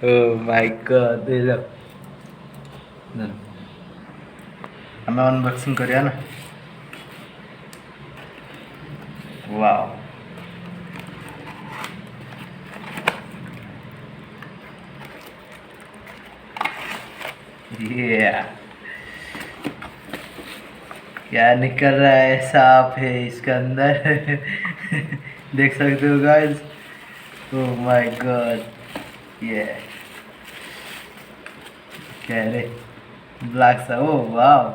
Oh my god, देखो हमें unboxing करिया ना वाओ Yeah. क्या निकल रहा है सांप है इसके अंदर देख सकते हो गाइस ओह माय गॉड ये क्या रे ब्लैक सा ओह वाओ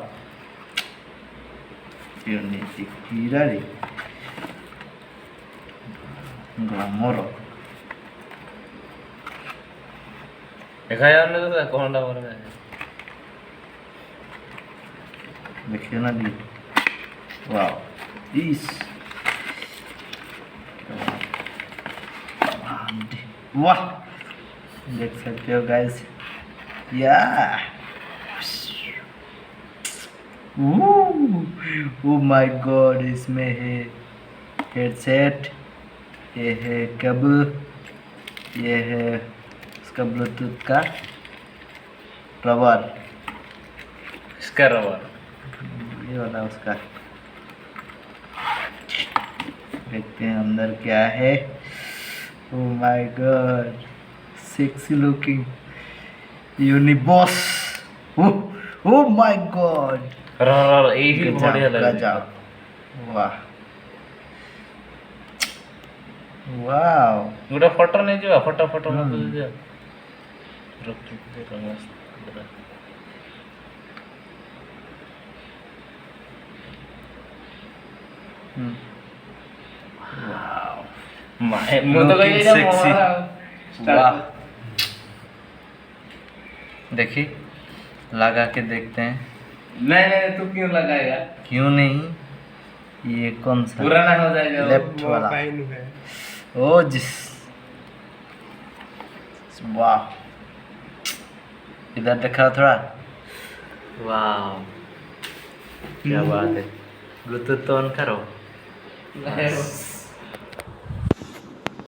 यूनिटी हीरा रे ग्लैमर देखा यार ने तो कौन सा बोल रहा है देखिए ना दी वाओ इस वाह देख सकते हो गाइस या ओह माय गॉड इसमें है हेडसेट ये है केबल ये है उसका ब्लूटूथ का रबर इसका रबर ये वाला उसका देखते हैं अंदर क्या है oh my god sexy looking यूनिबॉस ओह माय गॉड रबर यही बढ़िया लग रहा है वाह वाओ गोटा फोटो नहीं जो फोटो फोटो मत दे रुक रुक मस्त वाओ मैं तो कहीं ना सेक्सी वाह देखिए लगा के देखते हैं नहीं तू क्यों लगाएगा क्यों नहीं ये कौन सा पुराना हो जाएगा लेफ्ट वाला है ओ जिस वाह इधर देखा थोड़ा वाह क्या बात है ब्लूटूथ तो ऑन करो